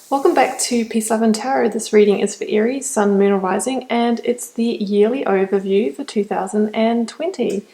Welcome back to Peace, Love and Tarot. This reading is for Aries, Sun, Moon or Rising, and it's the yearly overview for 2020.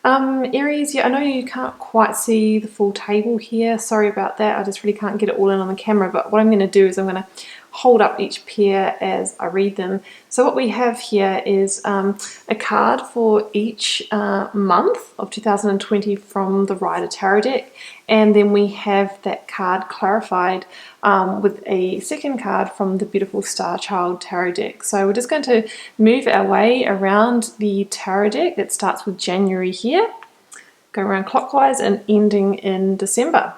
Aries, yeah, I know you can't quite see the full table here. Sorry about that. I just really can't get it all in on the camera, but what I'm going to do is I'm going to hold up each pair as I read them. So what we have here is a card for each month of 2020 from the Rider Tarot deck, and then we have that card clarified with a second card from the beautiful Star Child Tarot deck. So we're just going to move our way around the tarot deck. It starts with January here, go around clockwise and ending in December.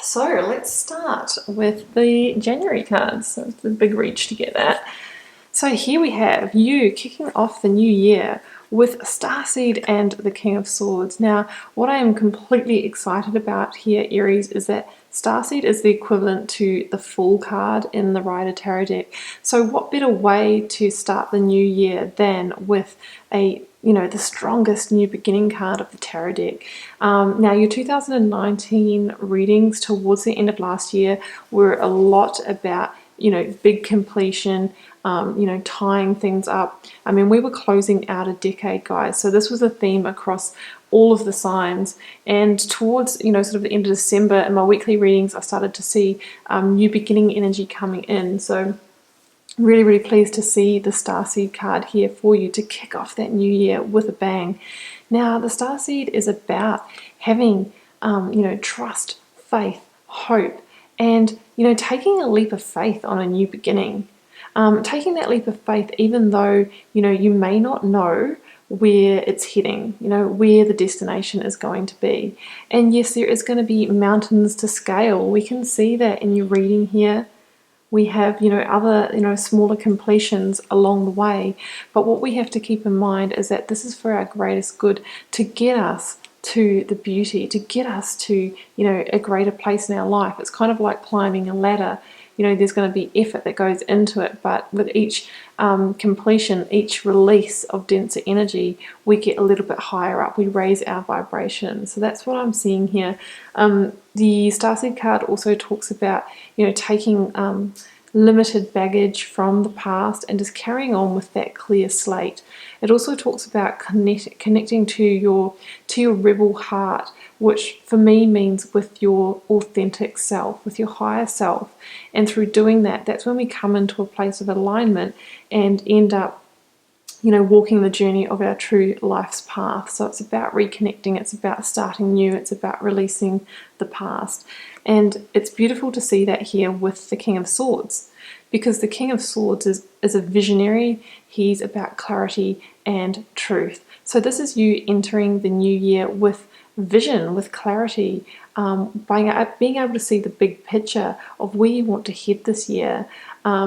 So let's start with the January cards. So it's a big reach to get that. So here we have you kicking off the new year with Starseed and the King of Swords. Now, what I am completely excited about here, Aries, is that Starseed is the equivalent to the Fool card in the Rider Tarot deck. So what better way to start the new year than with the strongest new beginning card of the tarot deck. Now, your 2019 readings towards the end of last year were a lot about big completion, tying things up. I mean, we were closing out a decade, guys. So this was a theme across all of the signs. And towards, sort of the end of December in my weekly readings, I started to see new beginning energy coming in. So really, really pleased to see the Starseed card here for you to kick off that new year with a bang. Now, the Starseed is about having, trust, faith, hope, and, taking a leap of faith on a new beginning. Taking that leap of faith, even though, you may not know where it's heading, where the destination is going to be. And yes, there is going to be mountains to scale. We can see that in your reading here. We have, other, smaller completions along the way. But what we have to keep in mind is that this is for our greatest good, to get us to the beauty, to get us to, a greater place in our life. It's kind of like climbing a ladder. There's going to be effort that goes into it, but with each completion, each release of denser energy, we get a little bit higher up. We raise our vibration. So that's what I'm seeing here. The Starseed card also talks about, taking limited baggage from the past and just carrying on with that clear slate. It also talks about connecting to your rebel heart, which for me means with your authentic self, with your higher self. And through doing that, that's when we come into a place of alignment and end up, walking the journey of our true life's path. So it's about reconnecting, it's about starting new, it's about releasing the past. And it's beautiful to see that here with the King of Swords, because the King of Swords is a visionary. He's about clarity and truth. So this is you entering the new year with vision, with clarity, by being able to see the big picture of where you want to head this year. A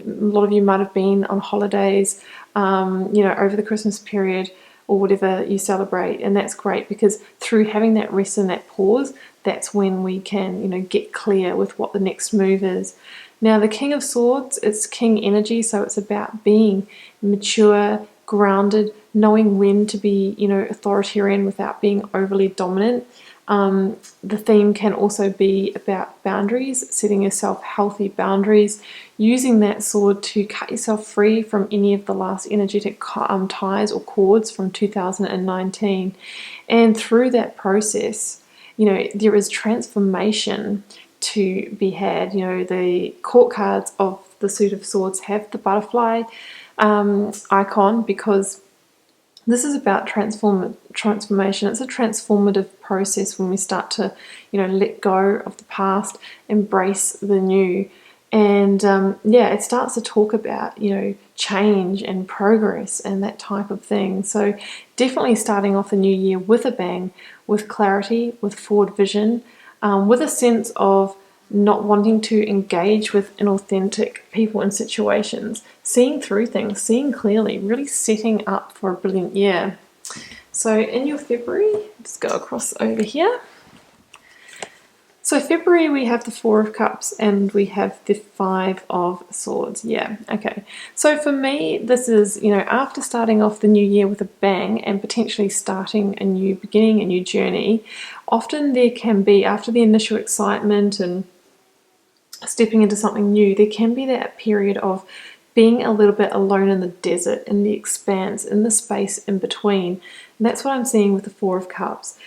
lot of you might have been on holidays, over the Christmas period or whatever you celebrate, and that's great, because through having that rest and that pause, that's when we can, get clear with what the next move is. Now, the King of Swords, it's king energy, so it's about being mature, grounded, knowing when to be, authoritarian without being overly dominant. The theme can also be about boundaries, setting yourself healthy boundaries, using that sword to cut yourself free from any of the last energetic ties or cords from 2019. And through that process, there is transformation to be had. The court cards of the suit of swords have the butterfly icon, because this is about transformation. It's a transformative process when we start to, let go of the past, embrace the new. And it starts to talk about, change and progress and that type of thing. So definitely starting off the new year with a bang, with clarity, with forward vision, with a sense of not wanting to engage with inauthentic people and situations, seeing through things, seeing clearly, really setting up for a brilliant year. So in your February, just go across over here. So February, we have the Four of Cups and we have the Five of Swords. Yeah, okay. So for me, this is, after starting off the new year with a bang and potentially starting a new beginning, a new journey, often there can be, after the initial excitement and stepping into something new, there can be that period of being a little bit alone in the desert, in the expanse, in the space in between. And that's what I'm seeing with the Four of Cups.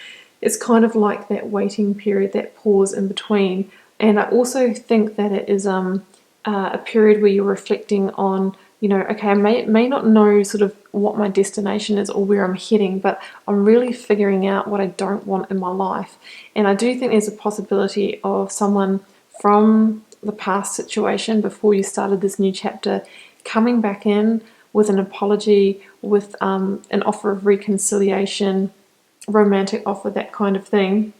It's kind of like that waiting period, that pause in between. And I also think that it is a period where you're reflecting on, okay, I may not know sort of what my destination is or where I'm heading, but I'm really figuring out what I don't want in my life. And I do think there's a possibility of someone from the past situation before you started this new chapter coming back in with an apology, with an offer of reconciliation, romantic offer, that kind of thing.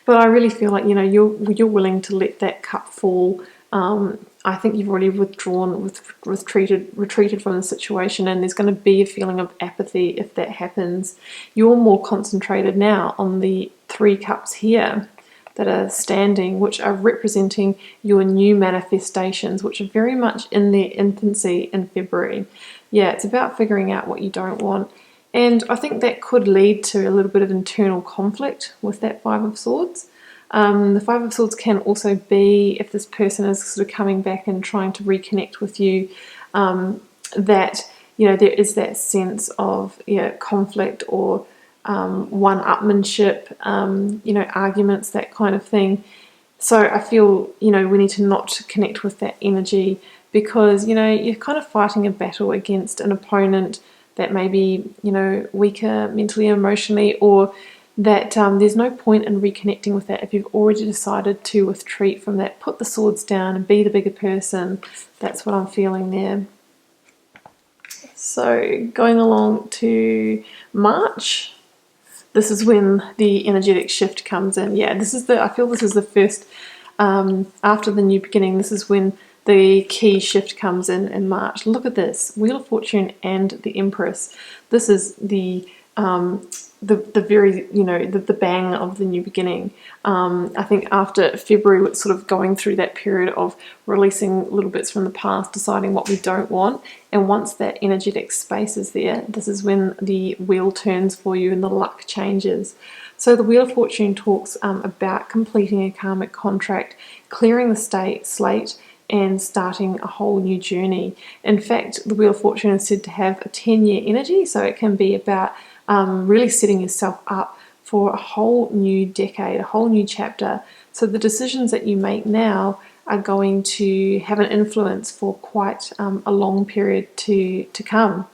But I really feel like you're willing to let that cup fall. I think you've already retreated from the situation, and there's going to be a feeling of apathy if that happens. You're more concentrated now on the Three Cups here that are standing, which are representing your new manifestations, which are very much in their infancy in February. Yeah, it's about figuring out what you don't want. And I think that could lead to a little bit of internal conflict with that Five of Swords. The Five of Swords can also be, if this person is sort of coming back and trying to reconnect with you, that there is that sense of conflict or one-upmanship, arguments, that kind of thing. So I feel, we need to not connect with that energy, because, you're kind of fighting a battle against an opponent that may be, weaker mentally and emotionally, or that there's no point in reconnecting with that if you've already decided to retreat from that, put the swords down and be the bigger person. That's what I'm feeling there. So going along to March, this is when the energetic shift comes in. Yeah, I feel this is the first, after the new beginning, this is when the key shift comes in March. Look at this, Wheel of Fortune and the Empress. This is the very, the bang of the new beginning. I think after February, we're sort of going through that period of releasing little bits from the past, deciding what we don't want. And once that energetic space is there, this is when the wheel turns for you and the luck changes. So the Wheel of Fortune talks about completing a karmic contract, clearing the slate, and starting a whole new journey. In fact, the Wheel of Fortune is said to have a 10-year energy, so it can be about really setting yourself up for a whole new decade, a whole new chapter. So the decisions that you make now are going to have an influence for quite a long period to come.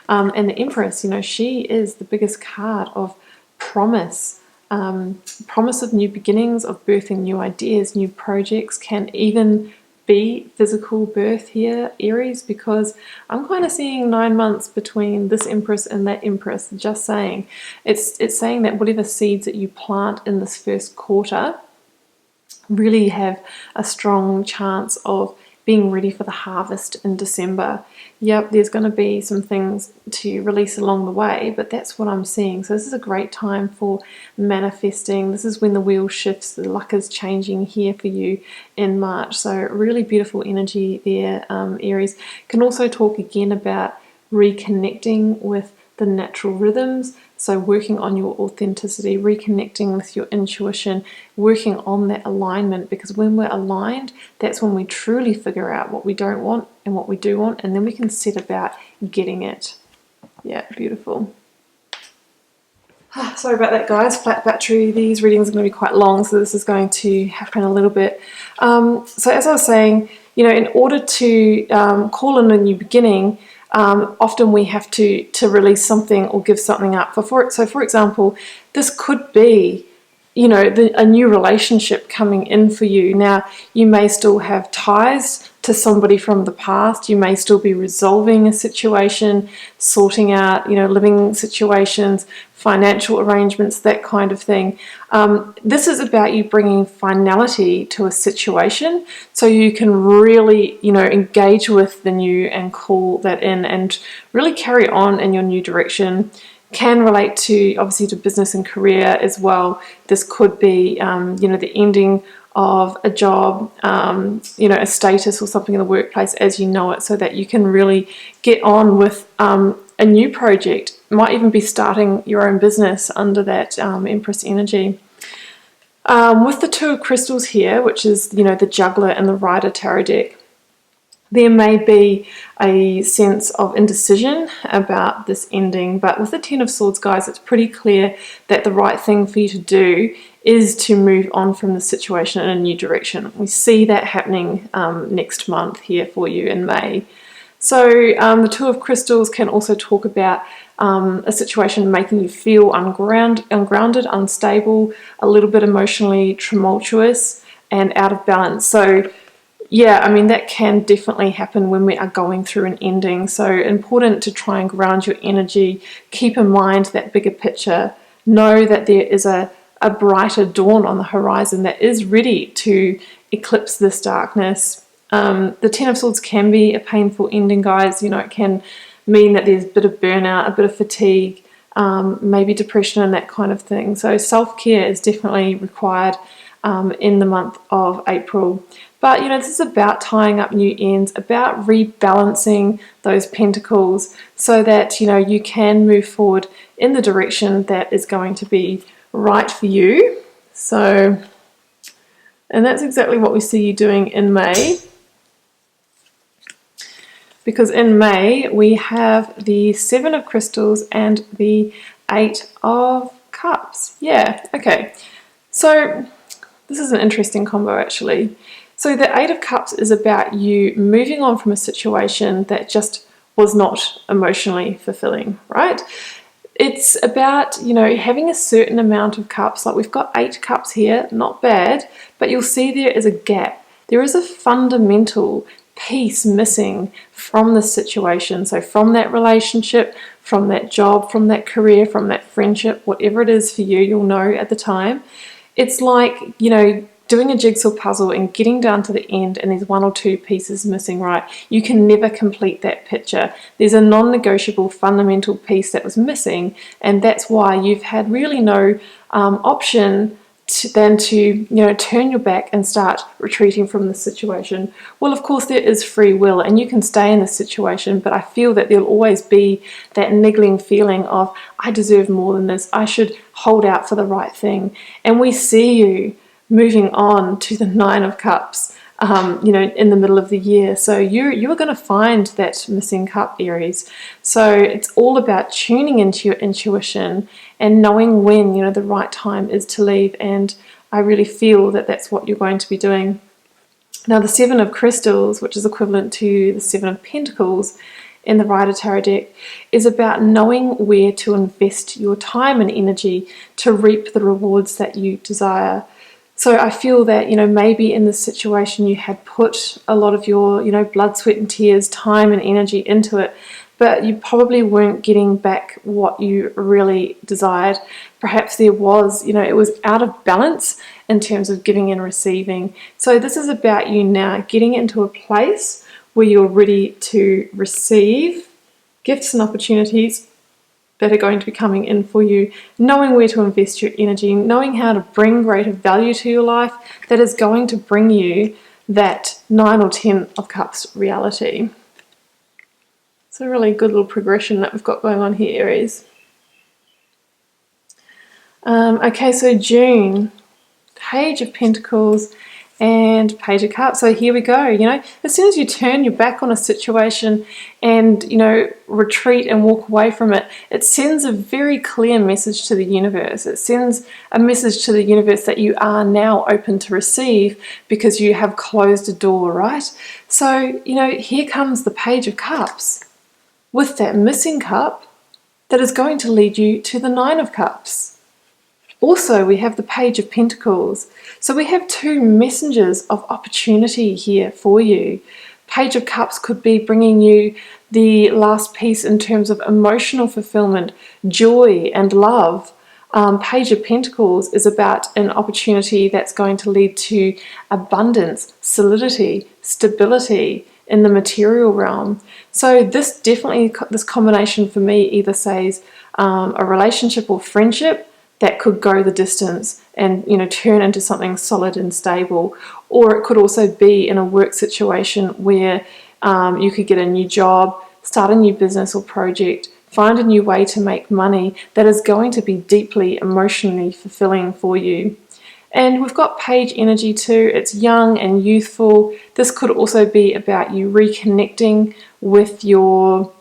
And the Empress, she is the biggest card of promise. Promise of new beginnings, of birthing new ideas, new projects, can even be physical birth here, Aries, because I'm kind of seeing 9 months between this Empress and that Empress. Just saying, it's saying that whatever seeds that you plant in this first quarter really have a strong chance of being ready for the harvest in December. Yep, there's going to be some things to release along the way, but that's what I'm seeing. So this is a great time for manifesting. This is when the wheel shifts, the luck is changing here for you in March. So really beautiful energy there, Aries. Can also talk again about reconnecting with the natural rhythms. So working on your authenticity, reconnecting with your intuition, working on that alignment, because when we're aligned, that's when we truly figure out what we don't want and what we do want, and then we can set about getting it. Yeah, beautiful. Sorry about that, guys. Flat battery. These readings are going to be quite long, so this is going to happen a little bit. So as I was saying, in order to call in a new beginning, often we have to release something or give something up. So for example, this could be, a new relationship coming in for you. Now, you may still have ties to somebody from the past. You may still be resolving a situation, sorting out, living situations, financial arrangements, that kind of thing. This is about you bringing finality to a situation, so you can really, engage with the new and call that in and really carry on in your new direction. Can relate to, obviously, to business and career as well. This could be, the ending of a job, a status or something in the workplace as you know it, so that you can really get on with a new project. Might even be starting your own business under that Empress energy. With the Two of Crystals here, which is, the Juggler and the Rider tarot deck, there may be a sense of indecision about this ending, but with the Ten of Swords, guys, it's pretty clear that the right thing for you to do is to move on from the situation in a new direction. We see that happening next month here for you in May. So the Two of Crystals can also talk about a situation making you feel ungrounded, unstable, a little bit emotionally tumultuous and out of balance. So yeah, I mean, that can definitely happen when we are going through an ending. So important to try and ground your energy. Keep in mind that bigger picture. Know that there is a brighter dawn on the horizon that is ready to eclipse this darkness. The Ten of Swords can be a painful ending, guys. It can mean that there's a bit of burnout, a bit of fatigue, maybe depression and that kind of thing. So self-care is definitely required in the month of April. But, this is about tying up new ends, about rebalancing those pentacles so that, you can move forward in the direction that is going to be right for you. So, and that's exactly what we see you doing in May. Because in May, we have the Seven of Crystals and the Eight of Cups. Yeah, okay. So, this is an interesting combo, actually. So the Eight of Cups is about you moving on from a situation that just was not emotionally fulfilling, right? It's about, having a certain amount of cups. Like we've got 8 cups here, not bad, but you'll see there is a gap. There is a fundamental piece missing from the situation. So from that relationship, from that job, from that career, from that friendship, whatever it is for you, you'll know at the time. It's like, doing a jigsaw puzzle and getting down to the end and there's 1 or 2 pieces missing, right? You can never complete that picture. There's a non-negotiable fundamental piece that was missing, and that's why you've had really no option than to turn your back and start retreating from the situation. Well, of course there is free will and you can stay in the situation, but I feel that there'll always be that niggling feeling of, I deserve more than this, I should hold out for the right thing. And we see you moving on to the Nine of Cups, in the middle of the year. So you're going to find that missing cup, Aries. So it's all about tuning into your intuition and knowing when, the right time is to leave. And I really feel that that's what you're going to be doing. Now, the Seven of Crystals, which is equivalent to the Seven of Pentacles in the Rider Tarot deck, is about knowing where to invest your time and energy to reap the rewards that you desire. So I feel that, maybe in this situation you had put a lot of your, blood, sweat and tears, time and energy into it, but you probably weren't getting back what you really desired. Perhaps there was, it was out of balance in terms of giving and receiving. So this is about you now getting into a place where you're ready to receive gifts and opportunities that are going to be coming in for you, knowing where to invest your energy, knowing how to bring greater value to your life that is going to bring you that 9 or 10 of Cups reality. It's a really good little progression that we've got going on here, Aries. Okay, so June, Page of Pentacles and Page of Cups. So here we go. As soon as you turn your back on a situation and retreat and walk away from it, it sends a very clear message to the universe. It sends a message to the universe that you are now open to receive because you have closed a door, right? So here comes the Page of Cups with that missing cup that is going to lead you to the 9 of Cups. Also, we have the Page of Pentacles. So we have 2 messengers of opportunity here for you. Page of Cups could be bringing you the last piece in terms of emotional fulfillment, joy and love. Page of Pentacles is about an opportunity that's going to lead to abundance, solidity, stability in the material realm. So this combination for me either says a relationship or friendship that could go the distance and turn into something solid and stable, or it could also be in a work situation where you could get a new job, start a new business or project, find a new way to make money that is going to be deeply emotionally fulfilling for you. And we've got page energy too. It's young and youthful. This could also be about you reconnecting with your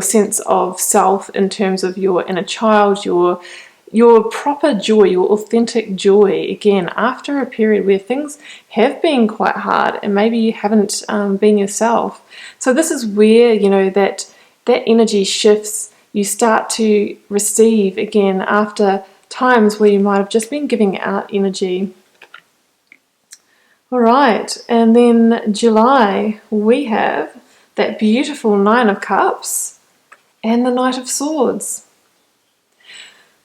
sense of self in terms of your inner child, your proper joy, your authentic joy, again, after a period where things have been quite hard and maybe you haven't been yourself. So this is where, you know, that energy shifts. You start to receive again after times where you might have just been giving out energy. All right, and then July, we have that beautiful Nine of Cups and the Knight of Swords.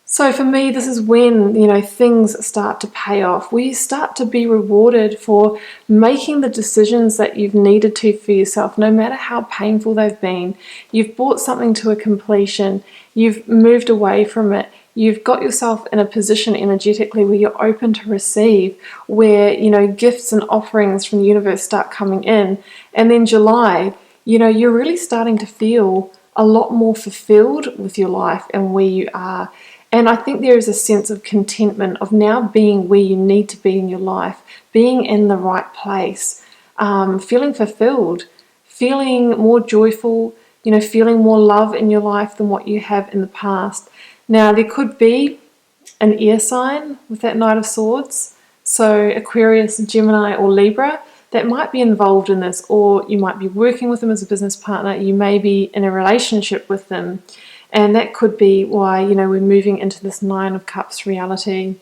So for me, this is when, you know, things start to pay off, where you start to be rewarded for making the decisions that you've needed to for yourself, no matter how painful they've been. You've brought something to a completion, you've moved away from it, you've got yourself in a position energetically where you're open to receive, where, you know, gifts and offerings from the universe start coming in. And then July, you know, you're really starting to feel a lot more fulfilled with your life and where you are. And I think there is a sense of contentment of now being where you need to be in your life, being in the right place, feeling fulfilled, feeling more joyful, you know, feeling more love in your life than what you have in the past. Now, there could be an air sign with that Knight of Swords, so Aquarius, Gemini, or Libra, that might be involved in this, or you might be working with them as a business partner, you may be in a relationship with them. And that could be why, you know, we're moving into this Nine of Cups reality.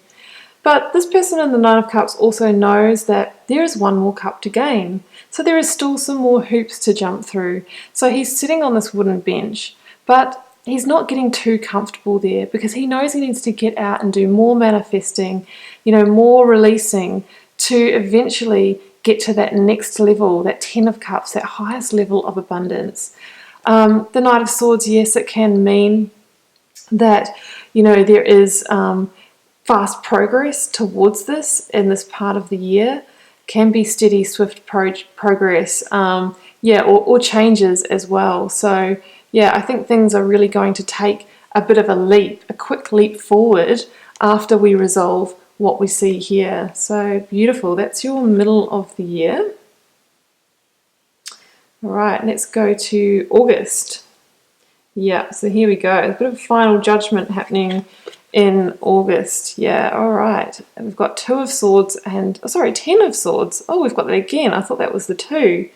But this person in the Nine of Cups also knows that there is one more cup to gain. So there is still some more hoops to jump through. So he's sitting on this wooden bench, but he's not getting too comfortable there because he knows he needs to get out and do more manifesting, you know, more releasing to eventually get to that next level, that 10 of Cups, that highest level of abundance. The Knight of Swords, yes, it can mean that, you know, there is fast progress towards this in this part of the year. Can be steady, swift progress, or changes as well. So, yeah, I think things are really going to take a bit of a quick leap forward after we resolve what we see here. So beautiful. That's your middle of the year. All right, let's go to August. Yeah, so here we go. A bit of final judgment happening in August. Yeah, all right. And we've got 2 of Swords and, 10 of Swords. Oh, we've got that again. I thought that was the 2.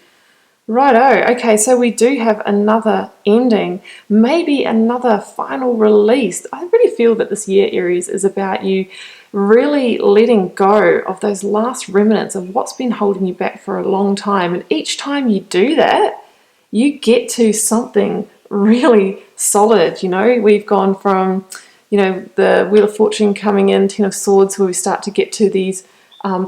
Righto. Okay, so we do have another ending, maybe another final release. I really feel that this year, Aries, is about you really letting go of those last remnants of what's been holding you back for a long time. And each time you do that, you get to something really solid. You know, we've gone from, you know, the Wheel of Fortune coming in, 10 of Swords, where we start to get to these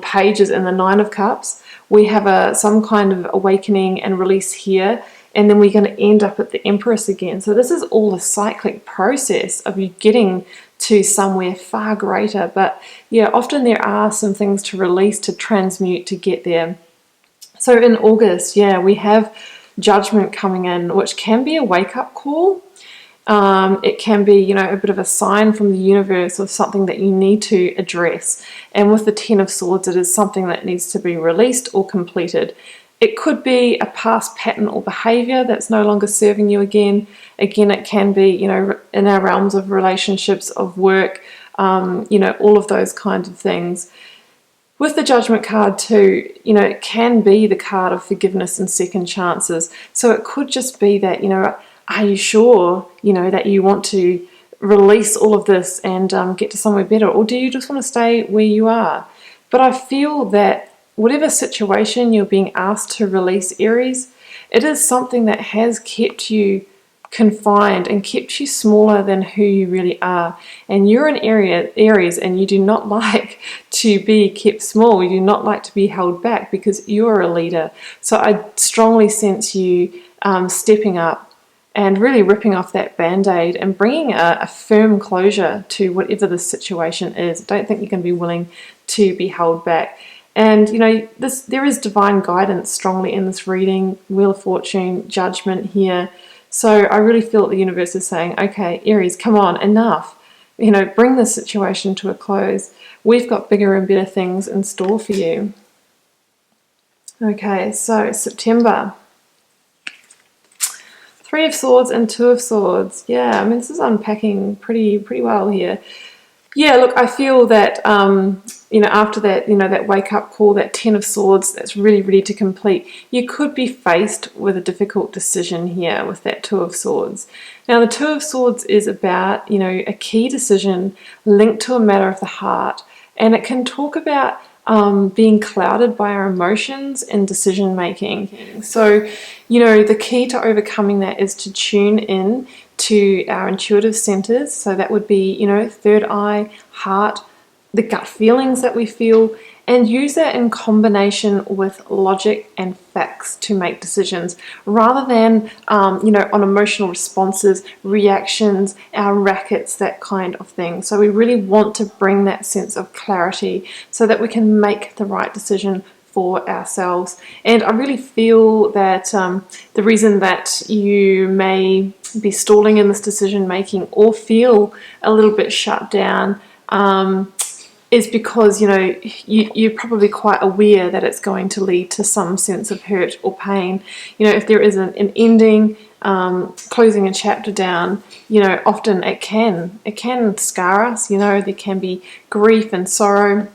pages in the Nine of Cups. We have some kind of awakening and release here, and then we're going to end up at the Empress again. So this is all a cyclic process of you getting to somewhere far greater. But yeah, often there are some things to release, to transmute, to get there. So in August, yeah, we have Judgment coming in, which can be a wake-up call. It can be, you know, a bit of a sign from the universe of something that you need to address. And with the 10 of Swords, it is something that needs to be released or completed. It could be a past pattern or behavior that's no longer serving you again. Again, it can be, you know, in our realms of relationships, of work, you know, all of those kinds of things. With the Judgment card too, you know, it can be the card of forgiveness and second chances. So it could just be that, you know, are you sure, you know, that you want to release all of this and get to somewhere better? Or do you just want to stay where you are? But I feel that whatever situation you're being asked to release, Aries, it is something that has kept you confined and kept you smaller than who you really are. And you're an Aries, and you do not like to be kept small. You do not like to be held back because you're a leader. So I strongly sense you stepping up and really ripping off that band-aid and bringing a firm closure to whatever the situation is. I don't think you're going to be willing to be held back. And, you know, there is divine guidance strongly in this reading, Wheel of Fortune, Judgment here. So I really feel that the universe is saying, okay, Aries, come on, enough. bring this situation to a close. We've got bigger and better things in store for you. Okay, so September. Three of Swords and Two of Swords. Yeah, I mean, this is unpacking pretty well here. Yeah, look, I feel that, after that, that wake-up call, that Ten of Swords, that's really ready to complete, you could be faced with a difficult decision here with that Two of Swords. Now, the Two of Swords is about, a key decision linked to a matter of the heart, and it can talk about being clouded by our emotions and decision making. So, the key to overcoming that is to tune in to our intuitive centers. So that would be, third eye, heart, the gut feelings that we feel, and use that in combination with logic and facts to make decisions, rather than, on emotional responses, reactions, our rackets, that kind of thing. So we really want to bring that sense of clarity so that we can make the right decision for ourselves. And I really feel that the reason that you may be stalling in this decision making or feel a little bit shut down is because you're probably quite aware that it's going to lead to some sense of hurt or pain. If there isn't an ending, closing a chapter down, often it can scar us. There can be grief and sorrow.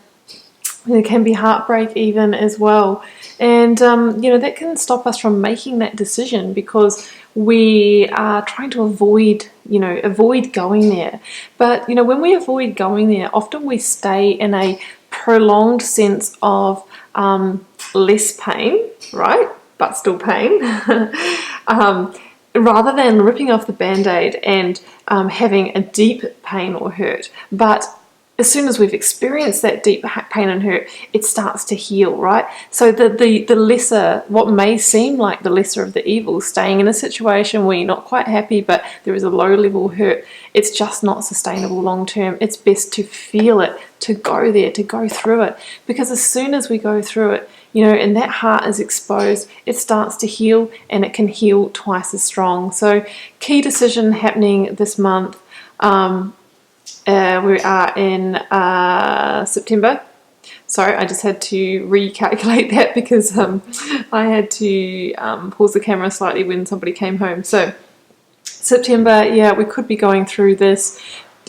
There can be heartbreak even as well, and that can stop us from making that decision because we are trying to avoid going there. But when we avoid going there, often we stay in a prolonged sense of less pain, right? But still pain. Rather than ripping off the band-aid and having a deep pain or hurt. But as soon as we've experienced that deep pain and hurt, it starts to heal, right? So the lesser, what may seem like the lesser of the evils, staying in a situation where you're not quite happy, but there is a low level hurt, it's just not sustainable long term. It's best to feel it, to go there, to go through it. Because as soon as we go through it, and that heart is exposed, it starts to heal, and it can heal twice as strong. So key decision happening this month. We are in September. Sorry, I just had to recalculate that because I had to pause the camera slightly when somebody came home. So September, yeah, we could be going through this.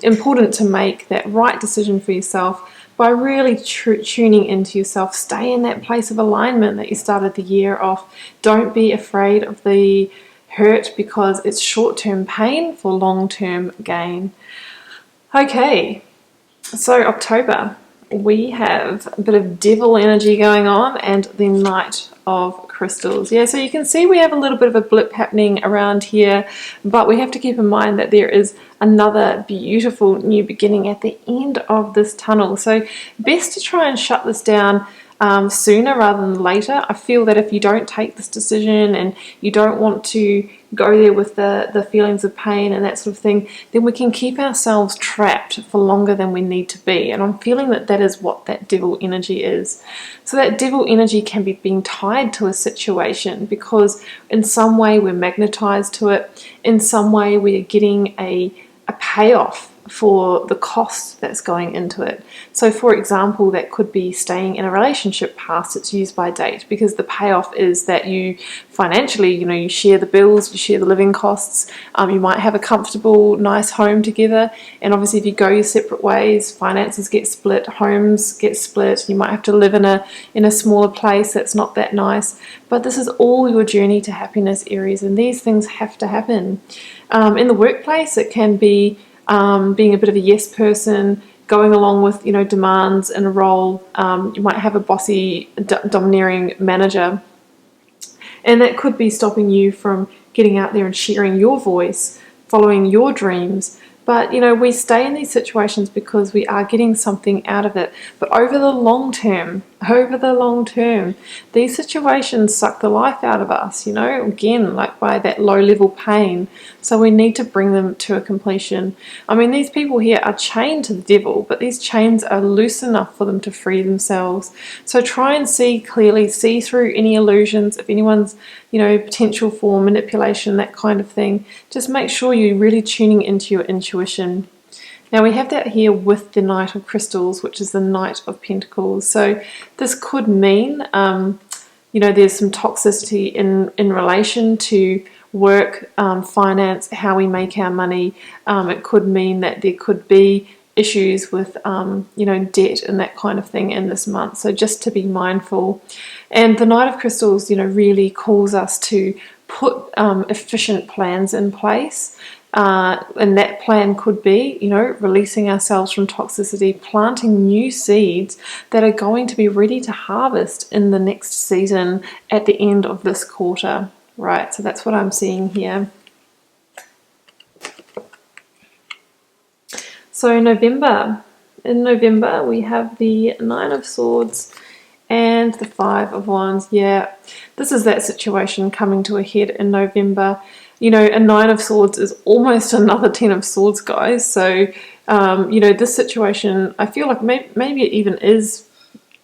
Important to make that right decision for yourself by really tuning into yourself. Stay in that place of alignment that you started the year off. Don't be afraid of the hurt because it's short-term pain for long-term gain. Okay, so October, we have a bit of devil energy going on and the Knight of Crystals. Yeah, so you can see we have a little bit of a blip happening around here, but we have to keep in mind that there is another beautiful new beginning at the end of this tunnel. So best to try and shut this down sooner rather than later. I feel that if you don't take this decision and you don't want to go there with the feelings of pain and that sort of thing, then we can keep ourselves trapped for longer than we need to be. And I'm feeling that that is what that devil energy is. So that devil energy can be being tied to a situation because in some way we're magnetized to it. In some way we are getting a payoff for the cost that's going into it. So for example, that could be staying in a relationship past its use by date, because the payoff is that you financially, you share the bills, you share the living costs, you might have a comfortable, nice home together, and obviously if you go your separate ways, finances get split, homes get split, you might have to live in a smaller place that's not that nice, but this is all your journey to happiness, Aries, and these things have to happen. In the workplace, it can be being a bit of a yes person, going along with demands in a role. You might have a bossy, domineering manager, and that could be stopping you from getting out there and sharing your voice, following your dreams. But we stay in these situations because we are getting something out of it. But over the long term, these situations suck the life out of us, again, like by that low level pain. So we need to bring them to a completion. I mean, these people here are chained to the devil, but these chains are loose enough for them to free themselves. So try and see clearly, see through any illusions. If anyone's, potential for manipulation, that kind of thing, just make sure you're really tuning into your intuition. Now we have that here with the Knight of Crystals, which is the Knight of Pentacles. So this could mean, there's some toxicity in relation to work, finance, how we make our money. It could mean that there could be issues with, debt and that kind of thing in this month. So just to be mindful. And the Knight of Crystals, really calls us to put efficient plans in place. And that plan could be, releasing ourselves from toxicity, planting new seeds that are going to be ready to harvest in the next season at the end of this quarter, right? So that's what I'm seeing here. So in November, we have the Nine of Swords and the Five of Wands. Yeah, this is that situation coming to a head in November. A Nine of Swords is almost another Ten of Swords, guys. So, this situation, I feel like maybe it even is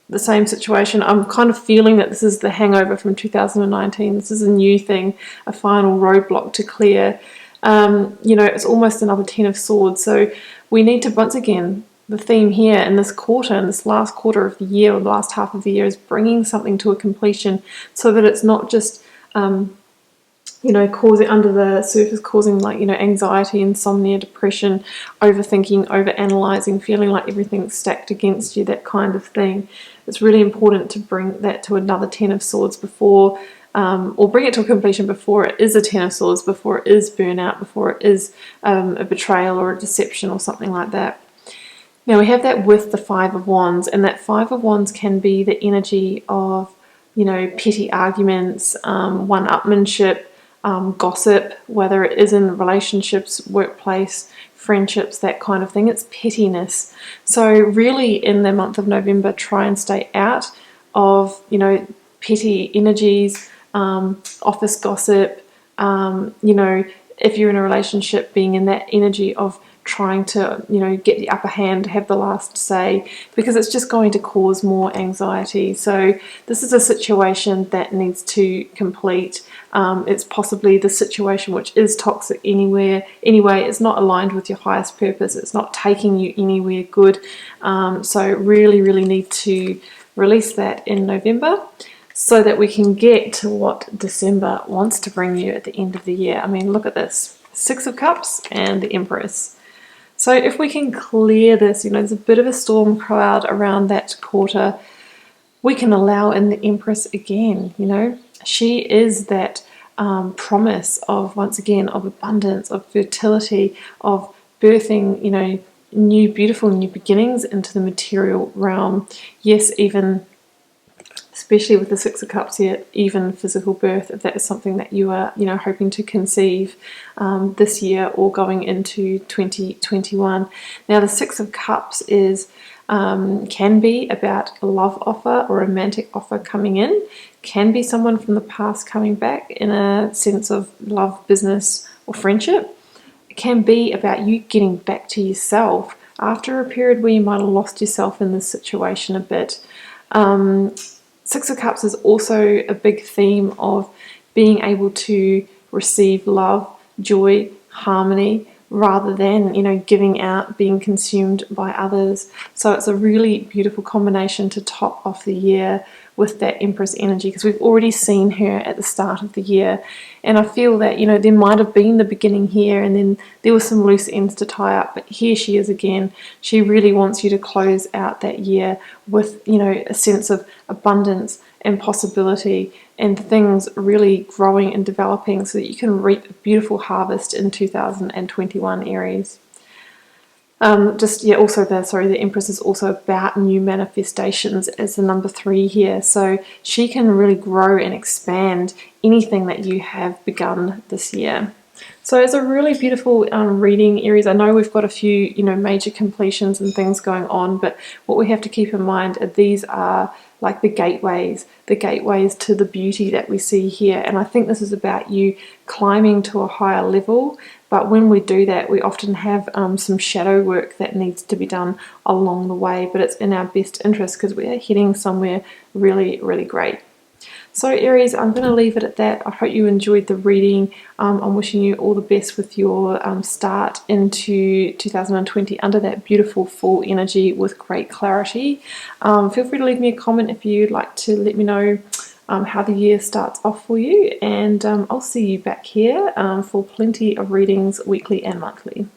the same situation. I'm kind of feeling that this is the hangover from 2019. This is a new thing, a final roadblock to clear. It's almost another Ten of Swords. So we need to, once again, the theme here in this quarter, in this last quarter of the year, or the last half of the year, is bringing something to a completion so that it's not just causing under the surface, causing anxiety, insomnia, depression, overthinking, overanalyzing, feeling like everything's stacked against you, that kind of thing. It's really important to bring that to another Ten of Swords before, or bring it to a completion before it is a Ten of Swords, before it is burnout, before it is a betrayal or a deception or something like that. Now we have that with the Five of Wands, and that Five of Wands can be the energy of, petty arguments, one-upmanship, gossip, whether it is in relationships, workplace, friendships, that kind of thing. It's pettiness. So really in the month of November, try and stay out of, petty energies, office gossip, if you're in a relationship, being in that energy of trying to, get the upper hand, have the last say, because it's just going to cause more anxiety. So this is a situation that needs to complete. It's possibly the situation which is toxic anyway. It's not aligned with your highest purpose. It's not taking you anywhere good. So really, really need to release that in November so that we can get to what December wants to bring you at the end of the year. I mean, look at this. Six of Cups and the Empress. So if we can clear this, there's a bit of a storm cloud around that quarter, we can allow in the Empress again, She is that promise of, once again, of abundance, of fertility, of birthing, new, beautiful new beginnings into the material realm. Yes, even, especially with the Six of Cups here, even physical birth, if that is something that you are, hoping to conceive this year or going into 2021. Now, the Six of Cups is can be about a love offer or romantic offer coming in, can be someone from the past coming back in a sense of love, business, or friendship. It can be about you getting back to yourself after a period where you might have lost yourself in this situation a bit. Six of Cups is also a big theme of being able to receive love, joy, harmony, rather than, giving out, being consumed by others. So it's a really beautiful combination to top off the year with that Empress energy, because we've already seen her at the start of the year. And I feel that, there might have been the beginning here and then there were some loose ends to tie up, but here she is again. She really wants you to close out that year with, a sense of abundance and possibility and things really growing and developing so that you can reap a beautiful harvest in 2021, Aries. The Empress is also about new manifestations as the number 3 here. So she can really grow and expand anything that you have begun this year. So it's a really beautiful reading, Aries. I know we've got a few, major completions and things going on, but what we have to keep in mind are these are like the gateways to the beauty that we see here. And I think this is about you climbing to a higher level. But when we do that, we often have some shadow work that needs to be done along the way. But it's in our best interest because we are heading somewhere really, really great. So Aries, I'm going to leave it at that. I hope you enjoyed the reading. I'm wishing you all the best with your start into 2020 under that beautiful full energy with great clarity. Feel free to leave me a comment if you'd like to let me know how the year starts off for you, and I'll see you back here for plenty of readings weekly and monthly.